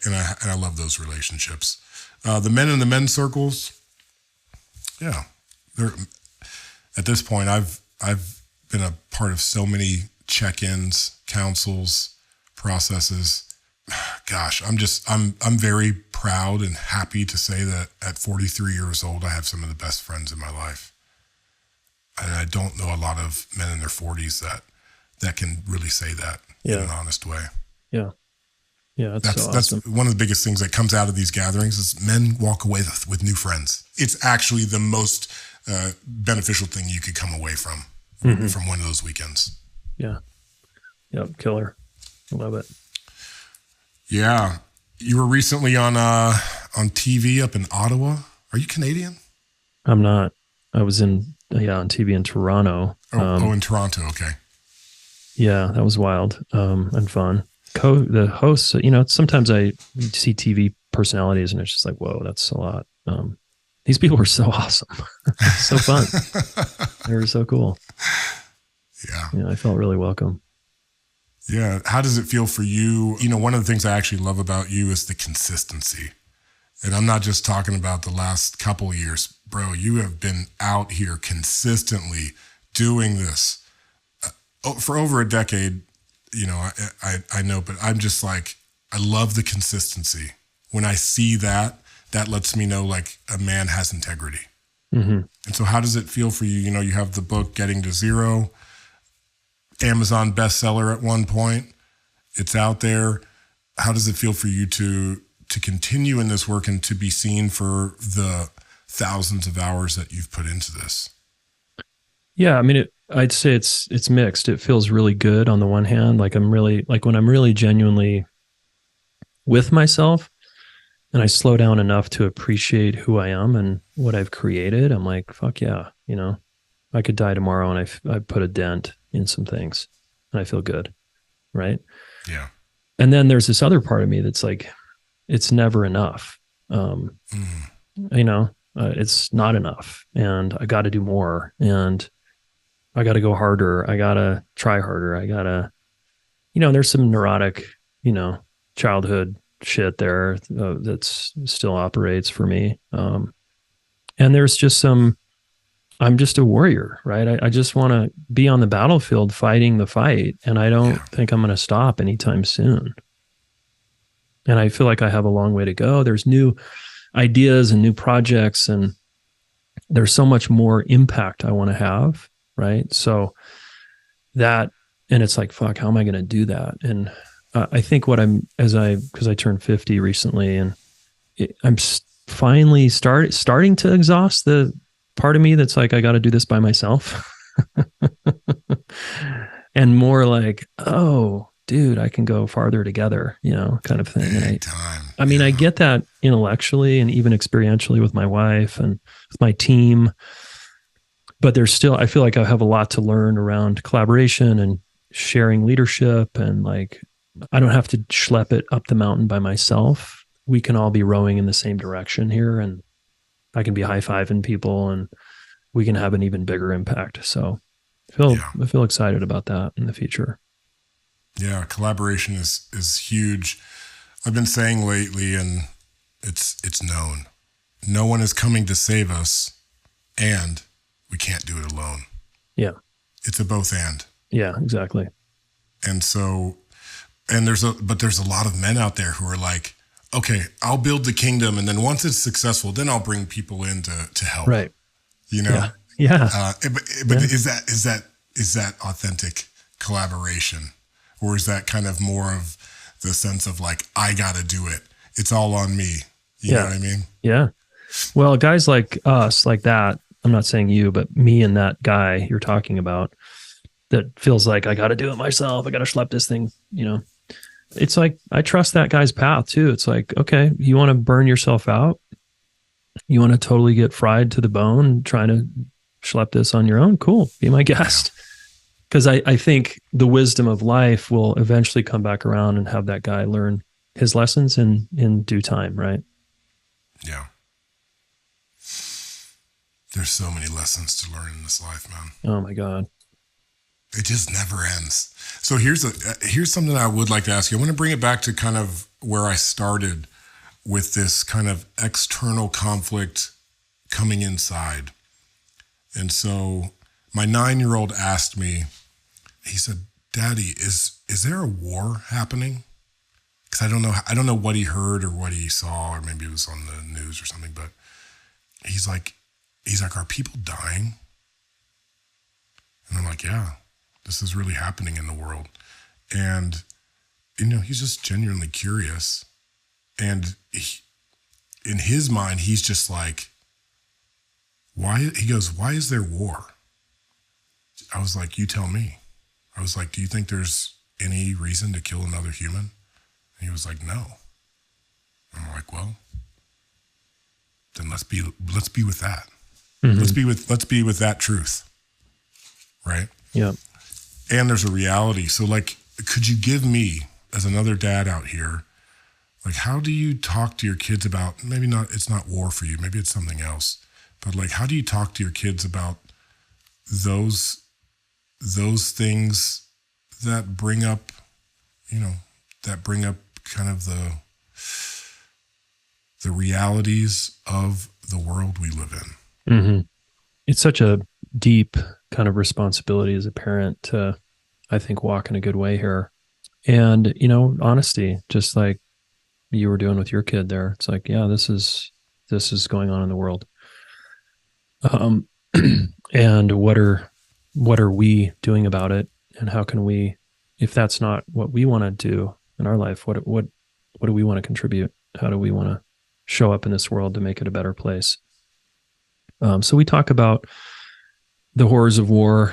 And I love those relationships. The men in the men's circles, yeah, at this point, I've been a part of so many check-ins, counsels, processes. Gosh, I'm very proud and happy to say that at 43 years old, I have some of the best friends in my life. And I don't know a lot of men in their 40s that can really say that in an honest way. Yeah. Yeah, that's awesome. One of the biggest things that comes out of these gatherings is men walk away with new friends. It's actually the most beneficial thing you could come away from one of those weekends. Yeah. Yep. Killer. I love it. Yeah. You were recently on TV up in Ottawa. Are you Canadian? I'm not. I was on TV in Toronto. In Toronto. Okay. Yeah, that was wild and fun. The hosts, you know, sometimes I see TV personalities and it's just like, whoa, that's a lot. These people were so awesome. So fun. They were so cool. Yeah. I felt really welcome. Yeah. How does it feel for you? You know, one of the things I actually love about you is the consistency. And I'm not just talking about the last couple of years. Bro, you have been out here consistently doing this for over a decade. You know, I know, but I'm just like, I love the consistency. When I see that lets me know like a man has integrity. And so how does it feel for you? You know, you have the book Getting to Zero, Amazon bestseller at one point. It's out there. How does it feel for you to continue in this work and to be seen for the thousands of hours that you've put into this? Yeah, I mean, I'd say it's mixed. It feels really good on the one hand, like when I'm really genuinely with myself and I slow down enough to appreciate who I am and what I've created, I'm like, fuck yeah, you know, I could die tomorrow and I put a dent in some things and I feel good, right? Yeah. And then there's this other part of me that's like, it's never enough. You know, it's not enough and I got to do more and I got to go harder. I got to try harder. I got to, you know, there's some neurotic, you know, childhood shit there that's still operates for me. And there's just I'm just a warrior, right? I just want to be on the battlefield fighting the fight. And I don't think I'm going to stop anytime soon. And I feel like I have a long way to go. There's new ideas and new projects, and there's so much more impact I want to have. Right. So and it's like, fuck, how am I going to do that? And I think because I turned 50 recently and I'm finally starting to exhaust the part of me that's like, I got to do this by myself. And more like, oh, dude, I can go farther together, you know, kind of thing. And I mean, I get that intellectually and even experientially with my wife and with my team. But there's still, I feel like I have a lot to learn around collaboration and sharing leadership. And like, I don't have to schlep it up the mountain by myself. We can all be rowing in the same direction here. And I can be high-fiving people and we can have an even bigger impact. So I feel excited about that in the future. Yeah. Collaboration is huge. I've been saying lately, and it's known, no one is coming to save us and we can't do it alone. Yeah. It's a both and. Yeah, exactly. And so, there's a lot of men out there who are like, okay, I'll build the kingdom. And then once it's successful, then I'll bring people in to help. Right. You know? Yeah. But is that authentic collaboration? Or is that kind of more of the sense of like, I got to do it. It's all on me. You know what I mean? Yeah. Well, guys like us, like that, I'm not saying you, but me and that guy you're talking about that feels like I got to do it myself. I got to schlep this thing, you know, it's like, I trust that guy's path too. It's like, okay, you want to burn yourself out? You want to totally get fried to the bone trying to schlep this on your own? Cool. Be my guest. Because I think the wisdom of life will eventually come back around and have that guy learn his lessons in due time, right? Yeah. There's so many lessons to learn in this life, man. Oh my God. It just never ends. So here's something I would like to ask you. I want to bring it back to kind of where I started with this kind of external conflict coming inside. And so my 9-year-old asked me, he said, "Daddy, is there a war happening?" Because I don't know what he heard or what he saw, or maybe it was on the news or something, but he's like, are people dying? And I'm like, yeah, this is really happening in the world. And, he's just genuinely curious. And in his mind, he's just like, why? He goes, why is there war? I was like, you tell me. I was like, do you think there's any reason to kill another human? And he was like, no. I'm like, well, then let's be with that. Mm-hmm. Let's be with that truth. Right? Yeah. And there's a reality. So like, could you give me, as another dad out here, like, how do you talk to your kids about, maybe not, it's not war for you, maybe it's something else, but like, how do you talk to your kids about those things that bring up, kind of the realities of the world we live in? Mm-hmm. It's such a deep kind of responsibility as a parent to, I think, walk in a good way here. And, honesty, just like you were doing with your kid there. It's like, yeah, this is going on in the world. And what are we doing about it? And how can we, if that's not what we want to do in our life, what do we want to contribute? How do we want to show up in this world to make it a better place? So we talk about the horrors of war.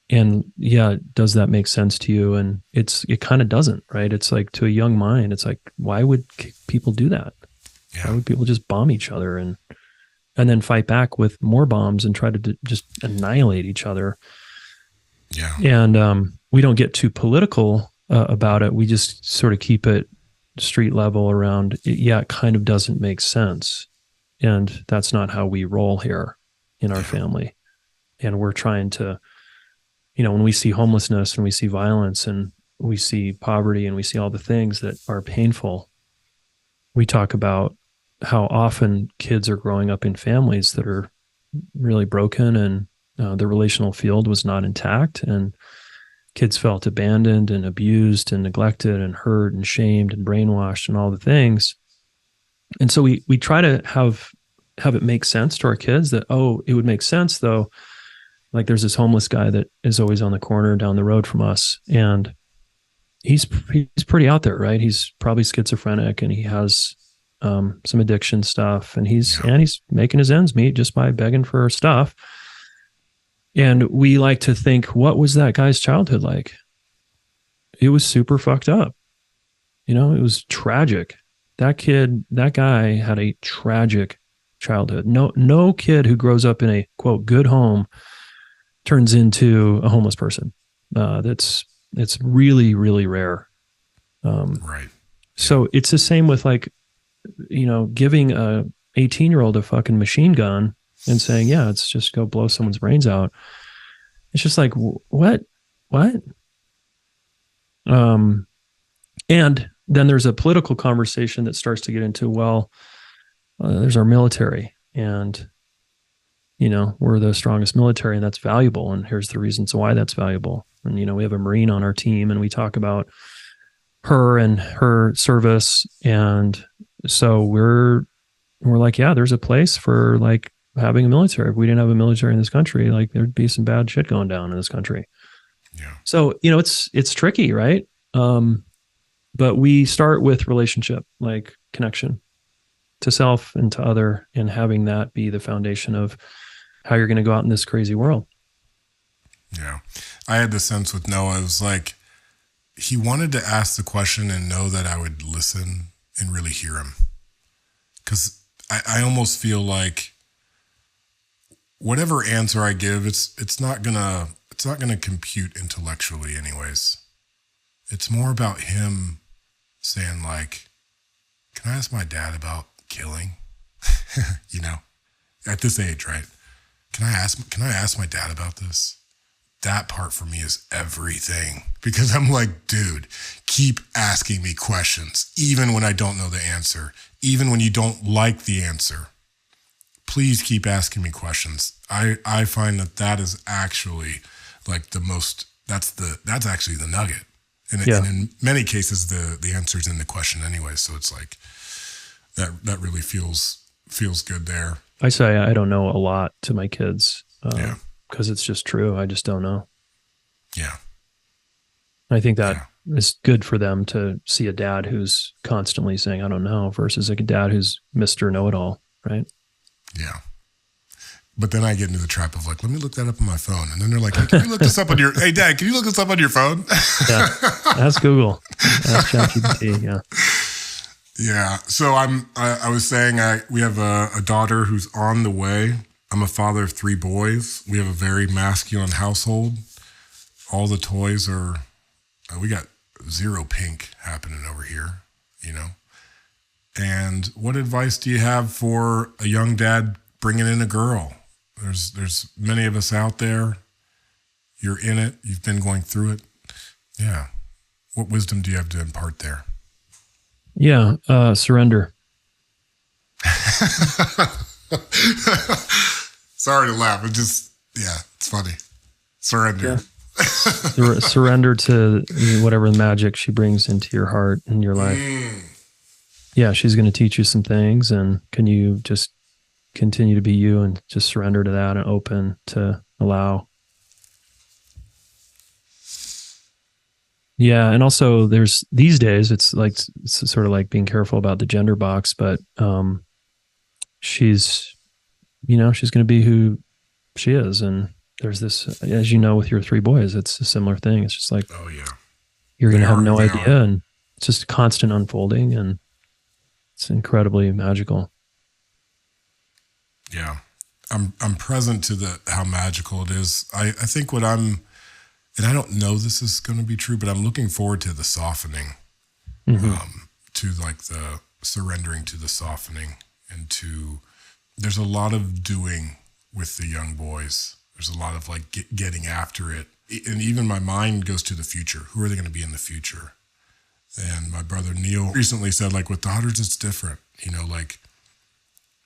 And yeah, does that make sense to you? And it kind of doesn't, right? It's like, to a young mind, it's like, why would people do that? Yeah. Why would people just bomb each other and then fight back with more bombs and try to just annihilate each other? Yeah. And we don't get too political about it. We just sort of keep it street level around, it kind of doesn't make sense. And that's not how we roll here in our family. And we're trying to, when we see homelessness and we see violence and we see poverty and we see all the things that are painful, we talk about how often kids are growing up in families that are really broken and the relational field was not intact, and kids felt abandoned and abused and neglected and hurt and shamed and brainwashed and all the things. And so we try to have it make sense to our kids that, it would make sense though. Like, there's this homeless guy that is always on the corner down the road from us, and he's pretty out there, right? He's probably schizophrenic and he has some addiction stuff, and he's making his ends meet just by begging for stuff. And we like to think, what was that guy's childhood like? It was super fucked up. It was tragic. That guy had a tragic childhood. No kid who grows up in a, quote, good home turns into a homeless person. It's really, really rare. Right. So it's the same with, like, giving a 18-year-old a fucking machine gun and saying, yeah, it's just go blow someone's brains out. It's just like, what? And then there's a political conversation that starts to get into, there's our military, and we're the strongest military, and that's valuable, and here's the reasons why that's valuable. And we have a Marine on our team, and we talk about her and her service, and so we're like, yeah, there's a place for, like, having a military. If we didn't have a military in this country, like, there'd be some bad shit going down in this country. Yeah. So it's tricky, right? But we start with relationship, like connection to self and to other, and having that be the foundation of how you're going to go out in this crazy world. Yeah. I had the sense with Noah, it was like, he wanted to ask the question and know that I would listen and really hear him. Because I almost feel like whatever answer I give, it's not gonna compute intellectually anyways. It's more about him saying like, can I ask my dad about killing? You know, at this age, right? Can I ask my dad about this? That part for me is everything, because I'm like, dude, keep asking me questions, even when I don't know the answer, even when you don't like the answer. Please keep asking me questions. I find that is actually like that's actually the nugget. And in many cases, the answer's in the question anyway. So it's like that really feels good there. I say I don't know a lot to my kids. Because it's just true. I just don't know. Yeah. I think that is good for them to see a dad who's constantly saying, I don't know, versus a dad who's Mr. Know-it-all, right? Yeah. But then I get into the trap of like, let me look that up on my phone. And then they're like, hey, can you look this up on your, hey dad, can you look this up on your phone? Yeah. Ask Google. Ask ChatGPT. Yeah. Yeah. So I was saying we have a daughter who's on the way. I'm a father of 3 boys. We have a very masculine household. All the toys we got 0 pink happening over here, you know? And what advice do you have for a young dad bringing in a girl? There's many of us out there. You're in it. You've been going through it. Yeah. What wisdom do you have to impart there? Yeah. Surrender. Sorry to laugh. It's funny. Surrender. Yeah. Surrender to whatever magic she brings into your heart and your life. Yeah, she's going to teach you some things, and can you just continue to be you and just surrender to that and open to allow. Yeah, and also there's these days it's sort of like being careful about the gender box, but she's going to be who she is, and there's this, as you know, with your 3 boys, it's a similar thing. It's just like, oh yeah, you're going to have no idea, and it's just constant unfolding, and it's incredibly magical. Yeah, I'm present to how magical it is. I think and I don't know this is going to be true, but I'm looking forward to the softening, to like the surrendering to the softening, and there's a lot of doing with the young boys. There's a lot of like getting after it. And even my mind goes to the future. Who are they going to be in the future? And my brother Neil recently said, like, with daughters, it's different. You know, like,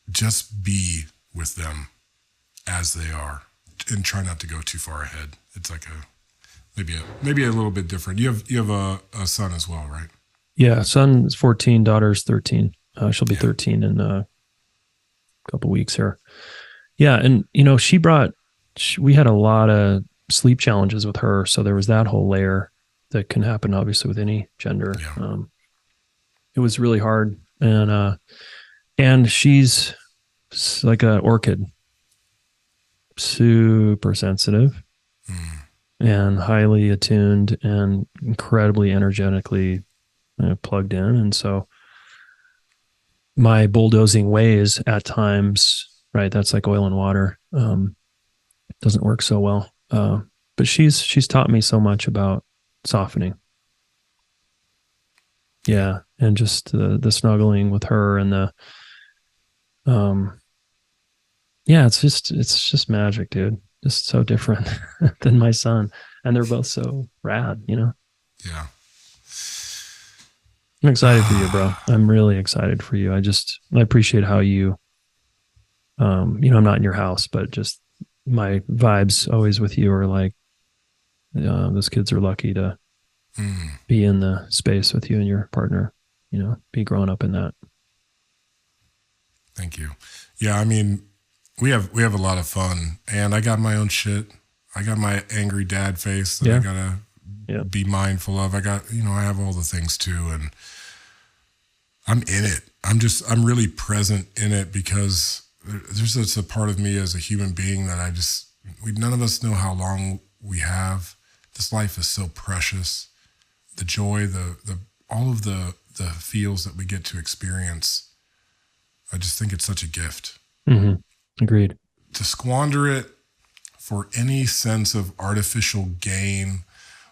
just be with them as they are and try not to go too far ahead. It's like maybe a little bit different. You have a son as well, right? Yeah, son is 14, daughter's 13. She'll be 13 in a couple weeks here. Yeah, and we had a lot of sleep challenges with her, so there was that whole layer that can happen obviously with any gender. Yeah. It was really hard, and she's like an orchid, super sensitive and highly attuned and incredibly energetically plugged in, and so my bulldozing ways at times, right, that's like oil and water, doesn't work so well. But she's taught me so much about softening. Yeah. And just the snuggling with her and it's just magic, dude. Just so different than my son. And they're both so rad, you know? Yeah. I'm excited for you, bro. I'm really excited for you. I appreciate how you, I'm not in your house, but just my vibes always with you are like, those kids are lucky to be in the space with you and your partner, be growing up in that. Thank you. Yeah. I mean, we have a lot of fun, and I got my own shit. I got my angry dad face that I gotta be mindful of. I got, I have all the things too, and I'm in it. I'm really present in it because there's just a part of me as a human being that none of us know how long we have. This life is so precious the joy, the all of the feels that we get to experience. I just think it's such a gift. Mm-hmm. Agreed. To squander it for any sense of artificial gain,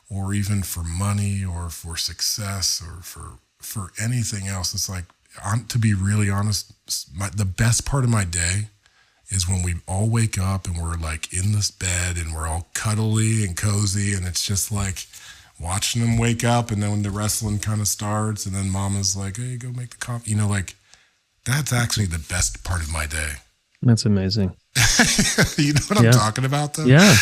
or even for money or for success or for anything else, it's like, to be really honest, the best part of my day is when we all wake up and we're like in this bed and we're all cuddly and cozy, and it's just like watching them wake up, and then when the wrestling kind of starts, and then mama's like, hey, go make the coffee, like that's actually the best part of my day. That's amazing. You know what I'm talking about, though? Yeah.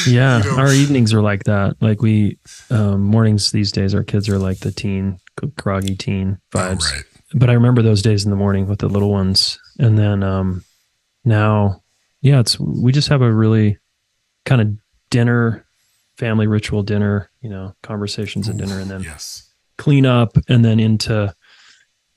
Yeah. Our evenings are like that. Like mornings these days, our kids are like the groggy teen vibes. Oh, right. But I remember those days in the morning with the little ones. And then now, we just have a really kind of dinner, family ritual dinner, conversations at dinner, and then clean up, and then into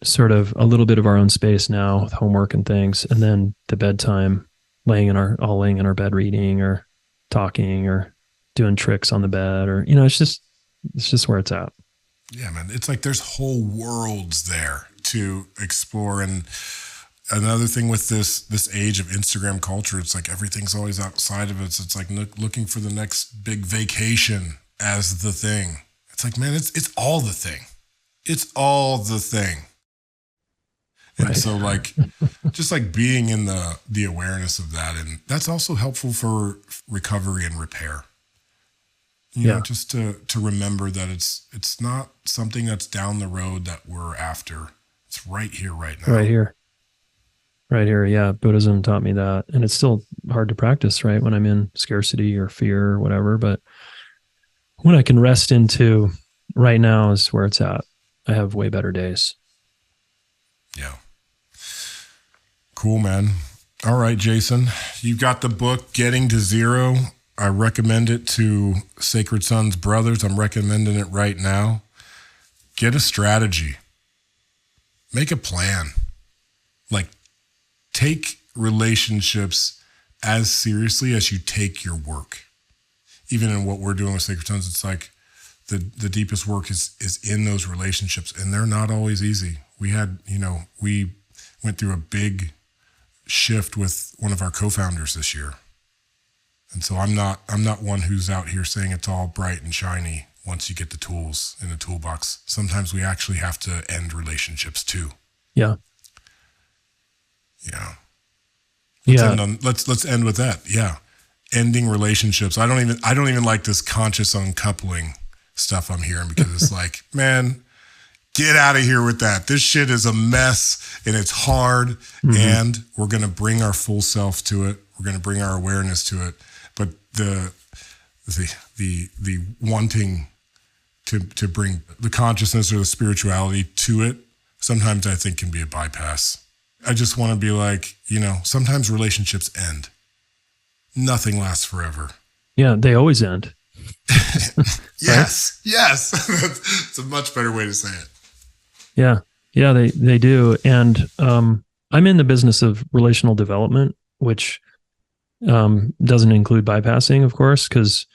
sort of a little bit of our own space now with homework and things, and then the bedtime, laying in our bed reading or talking or doing tricks on the bed, or it's just where it's at. Yeah, man, it's like there's whole worlds there to explore. And another thing with this age of Instagram culture, it's like everything's always outside of it. So it's like looking for the next big vacation as the thing. It's like, man, it's all the thing. It's all the thing. And right. So like, just like being in the awareness of that. And that's also helpful for recovery and repair. You know, just to remember that it's not something that's down the road that we're after. It's right here, right now. Right here. Yeah. Buddhism taught me that. And it's still hard to practice, right? When I'm in scarcity or fear or whatever. But when I can rest into right now is where it's at. I have way better days. Yeah. Cool, man. All right, Jayson, you've got the book, Getting to Zero. I recommend it to Sacred Sons brothers. I'm recommending it right now. Get a strategy. Make a plan. Like, take relationships as seriously as you take your work. Even in what we're doing with Sacred Sons, it's like the deepest work is in those relationships, and they're not always easy. We went through a big shift with one of our co-founders this year. And so I'm not one who's out here saying it's all bright and shiny once you get the tools in the toolbox. Sometimes we actually have to end relationships too. Yeah. Yeah. Let's end with that. Yeah. Ending relationships. I don't even like this conscious uncoupling stuff I'm hearing, because it's like, man, get out of here with that. This shit is a mess and it's hard, and we're going to bring our full self to it. We're going to bring our awareness to it. But the wanting to bring the consciousness or the spirituality to it, sometimes I think can be a bypass. I just want to be like, sometimes relationships end. Nothing lasts forever. Yeah, they always end. Yes. Right? Yes. It's a much better way to say it. Yeah. Yeah, they do. And I'm in the business of relational development, which doesn't include bypassing, of course, because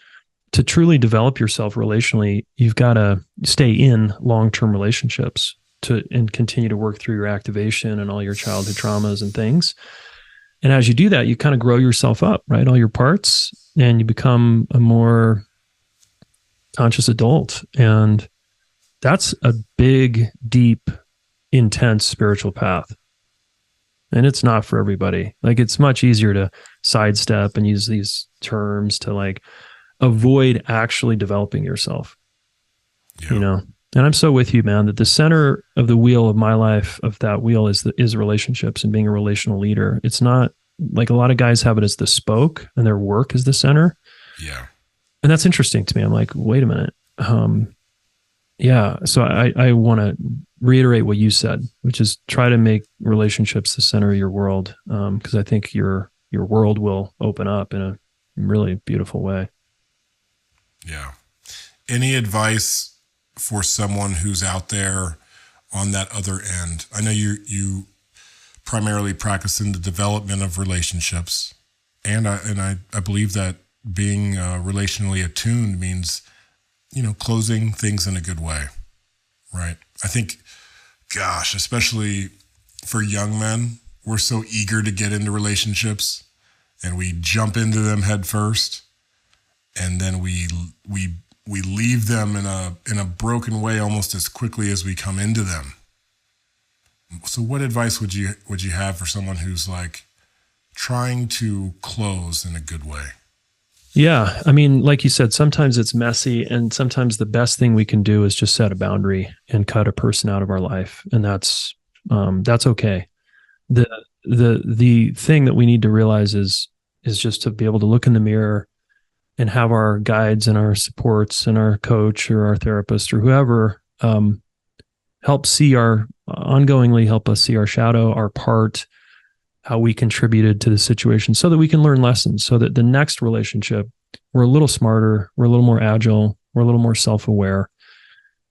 to truly develop yourself relationally, you've got to stay in long-term relationships and continue to work through your activation and all your childhood traumas and things. And as you do that, you kind of grow yourself up, right? All your parts, and you become a more conscious adult. And that's a big, deep, intense spiritual path. And it's not for everybody. Like, it's much easier to sidestep and use these terms to like avoid actually developing yourself. Yeah. And I'm so with you, man, that the center of the wheel of my life, of that wheel, is relationships and being a relational leader. It's not like a lot of guys have it as the spoke and their work is the center. Yeah. And that's interesting to me. I'm like, wait a minute. Yeah. So I want to reiterate what you said, which is try to make relationships the center of your world. Because I think your world will open up in a really beautiful way. Yeah. Any advice for someone who's out there on that other end? I know you primarily practice in the development of relationships. And I believe that being relationally attuned means closing things in a good way, right? I think, gosh, especially for young men, we're so eager to get into relationships and we jump into them head first, and then we leave them in a broken way almost as quickly as we come into them. So what advice would you have for someone who's like trying to close in a good way? Yeah. I mean, like you said, sometimes it's messy, and sometimes the best thing we can do is just set a boundary and cut a person out of our life. And that's okay. The thing that we need to realize is just to be able to look in the mirror and have our guides and our supports and our coach or our therapist or whoever, help us see our shadow, our part, how we contributed to the situation, so that we can learn lessons, so that the next relationship, we're a little smarter, we're a little more agile, we're a little more self-aware.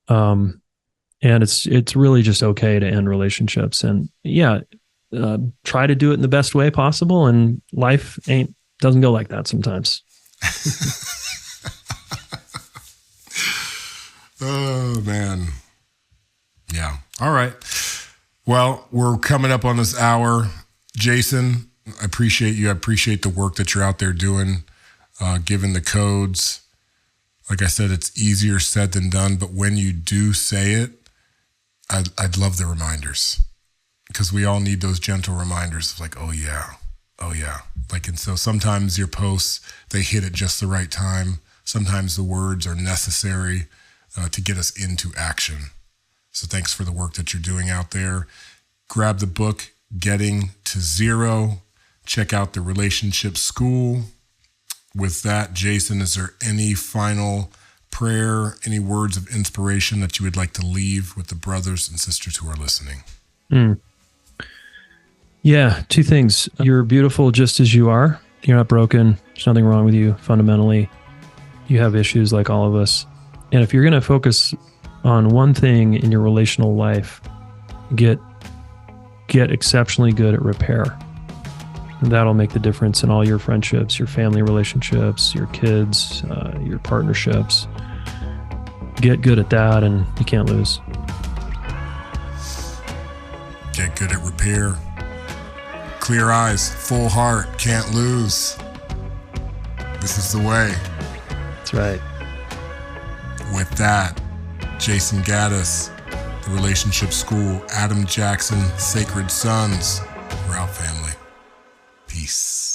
And it's really just okay to end relationships, and try to do it in the best way possible. And life doesn't go like that sometimes. Oh man. Yeah. All right. Well, we're coming up on this hour. Jayson, I appreciate you. I appreciate the work that you're out there doing, giving the codes. Like I said, it's easier said than done, but when you do say it, I'd love the reminders, because we all need those gentle reminders of like, oh yeah. Like, and so sometimes your posts, they hit at just the right time. Sometimes the words are necessary to get us into action. So thanks for the work that you're doing out there. Grab the book, Getting to Zero. Check out the Relationship School. With that, Jayson, is there any final prayer, any words of inspiration that you would like to leave with the brothers and sisters who are listening? Yeah, two things. You're beautiful just as you are. You're not broken. There's nothing wrong with you fundamentally. You have issues like all of us. And if you're going to focus on one thing in your relational life, get exceptionally good at repair. And that'll make the difference in all your friendships, your family relationships, your kids, your partnerships. Get good at that, and you can't lose. Get good at repair. Clear eyes, full heart, can't lose. This is the way. That's right. With that, Jayson Gaddis, the Relationship School, Adam Jackson, Sacred Sons. We're out, family. Peace.